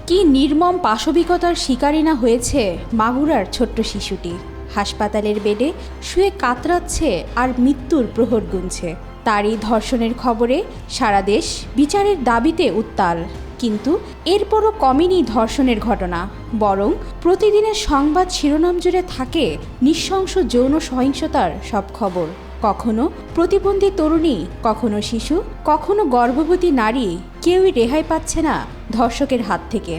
কি নির্মম পাশবিকতার শিকারী না হয়েছে মাগুরার ছোট্ট শিশুটি। হাসপাতালের বেডে শুয়ে কাতরাচ্ছে আর মৃত্যুর প্রহর গুনছে। তার এই ধর্ষণের খবরে সারা দেশ বিচারের দাবিতে উত্তাল। কিন্তু এরপরও কমেনি ধর্ষণের ঘটনা, বরং প্রতিদিনের সংবাদ শিরোনাম জুড়ে থাকে নৃশংস যৌন সহিংসতার সব খবর। কখনো প্রতিবন্ধী তরুণী, কখনো শিশু, কখনো গর্ভবতী নারী, কেউই রেহাই পাচ্ছে না ধর্ষকের হাত থেকে।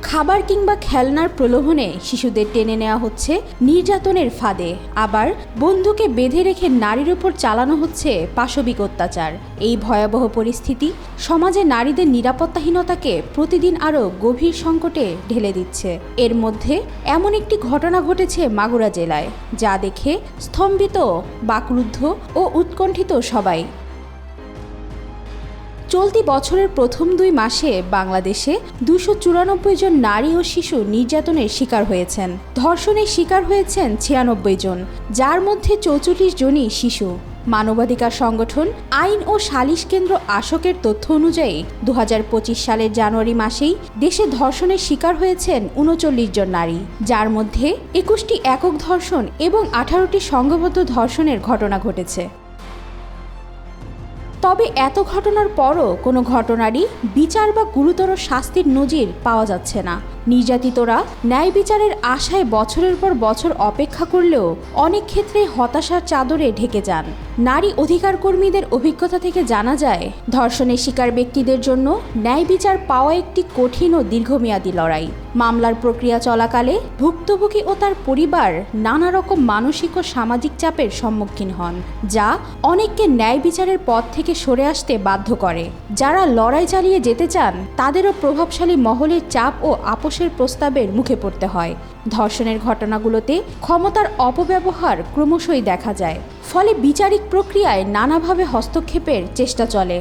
খাবার কিংবা খেলনার প্রলোভনে শিশুদের টেনে নেওয়া হচ্ছে নির্যাতনের ফাঁদে, আবার বন্ধুকে বেঁধে রেখে নারীর উপর চালানো হচ্ছে পাশবিক অত্যাচার। এই ভয়াবহ পরিস্থিতি সমাজে নারীদের নিরাপত্তাহীনতাকে প্রতিদিন আরও গভীর সংকটে ঢেলে দিচ্ছে। এর মধ্যে এমন একটি ঘটনা ঘটেছে মাগুরা জেলায়, যা দেখে স্তম্ভিত, বাকরুদ্ধ ও উৎকণ্ঠিত সবাই। চলতি বছরের প্রথম 2 মাসে বাংলাদেশে 294 জন নারী ও শিশু নির্যাতনের শিকার হয়েছেন। ধর্ষণের শিকার হয়েছেন 96 জন, যার মধ্যে 44 জনই শিশু। মানবাধিকার সংগঠন আইন ও সালিশ কেন্দ্র আশকের তথ্য অনুযায়ী 2025 সালের জানুয়ারি মাসেই দেশে ধর্ষণের শিকার হয়েছেন 39 জন নারী, যার মধ্যে 21টি একক ধর্ষণ এবং 18টি সংঘবদ্ধ ধর্ষণের ঘটনা ঘটেছে। তবে এত ঘটনার পরও কোনো ঘটনারই বিচার বা গুরুতর শাস্তির নজির পাওয়া যাচ্ছে না। নির্যাতিতরা ন্যায় বিচারের আশায় বছরের পর বছর অপেক্ষা করলেও অনেক ক্ষেত্রে হতাশার চাদরে ঢেকে যান। নারী অধিকার কর্মীদের অভিজ্ঞতা থেকে জানা যায়, ধর্ষণের শিকার ব্যক্তিদের জন্য ন্যায় বিচার পাওয়া একটি কঠিন ও দীর্ঘমেয়াদী লড়াই। মামলার প্রক্রিয়া চলাকালে ভুক্তভোগী ও তার পরিবার নানা রকম মানসিক ও সামাজিক চাপের সম্মুখীন হন, যা অনেককে ন্যায় বিচারের পথ থেকে সরে আসতে বাধ্য করে। যারা লড়াই চালিয়ে যেতে চান তাদেরও প্রভাবশালী মহলের চাপ ও আপোষের প্রস্তাবের মুখে পড়তে হয়। ধর্ষণের ঘটনাগুলোতে ক্ষমতার অপব্যবহার ক্রমশই দেখা যায়, ফলে বিচারিক প্রক্রিয়ায় নানাভাবে হস্তক্ষেপের চেষ্টা চলে।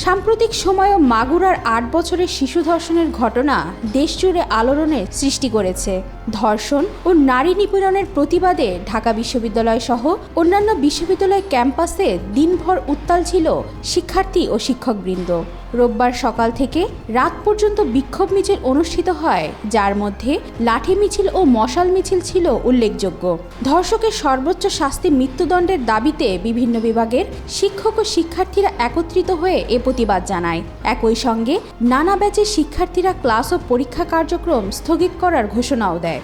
সাম্প্রতিক সময়েও মাগুরার 8 বছরের শিশু ধর্ষণের ঘটনা দেশজুড়ে আলোড়নের সৃষ্টি করেছে। ধর্ষণ ও নারী নিপীড়নের প্রতিবাদে ঢাকা বিশ্ববিদ্যালয় সহ অন্যান্য বিশ্ববিদ্যালয় ক্যাম্পাসে দিনভর উত্তাল ছিল শিক্ষার্থী ও শিক্ষকবৃন্দ। রোববার সকাল থেকে রাত পর্যন্ত বিক্ষোভ মিছিল অনুষ্ঠিত হয়, যার মধ্যে লাঠি মিছিল ও মশাল মিছিল ছিল উল্লেখযোগ্য। ধর্ষকের সর্বোচ্চ শাস্তি মৃত্যুদণ্ডের দাবিতে বিভিন্ন বিভাগের শিক্ষক ও শিক্ষার্থীরা একত্রিত হয়ে এ প্রতিবাদ জানায়। একই সঙ্গে নানা ব্যাচের শিক্ষার্থীরা ক্লাস ও পরীক্ষা কার্যক্রম স্থগিত করার ঘোষণাও দেয়।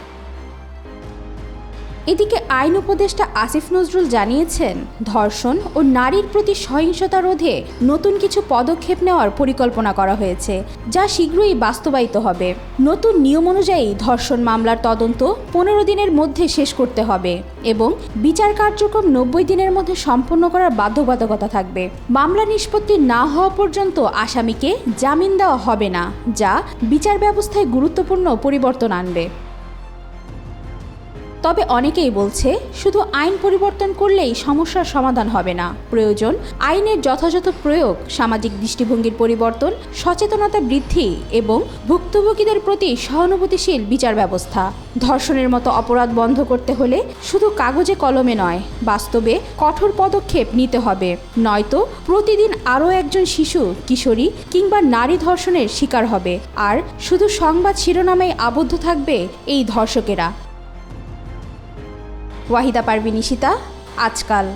এদিকে আইন উপদেষ্টা আসিফ নজরুল জানিয়েছেন, ধর্ষণ ও নারীর প্রতি সহিংসতা রোধে নতুন কিছু পদক্ষেপ নেওয়ার পরিকল্পনা করা হয়েছে, যা শীঘ্রই বাস্তবায়িত হবে। নতুন নিয়ম অনুযায়ী ধর্ষণ মামলার তদন্ত 15 দিনের মধ্যে শেষ করতে হবে এবং বিচার কার্যক্রম 90 দিনের মধ্যে সম্পন্ন করার বাধ্যবাধকতা থাকবে। মামলা নিষ্পত্তি না হওয়া পর্যন্ত আসামিকে জামিন দেওয়া হবে না, যা বিচার ব্যবস্থায় গুরুত্বপূর্ণ পরিবর্তন আনবে। তবে অনেকেই বলছে, শুধু আইন পরিবর্তন করলেই সমস্যার সমাধান হবে না। প্রয়োজন আইনের যথাযথ প্রয়োগ, সামাজিক দৃষ্টিভঙ্গির পরিবর্তন, সচেতনতা বৃদ্ধি এবং ভুক্তভোগীদের প্রতি সহানুভূতিশীল বিচার ব্যবস্থা। ধর্ষণের মতো অপরাধ বন্ধ করতে হলে শুধু কাগজে কলমে নয়, বাস্তবে কঠোর পদক্ষেপ নিতে হবে, নয়তো প্রতিদিন আরও একজন শিশু, কিশোরী কিংবা নারী ধর্ষণের শিকার হবে, আর শুধু সংবাদ শিরোনামেই আবদ্ধ থাকবে এই ধর্ষকেরা। ওয়াহিদা পারভিন, আজকাল।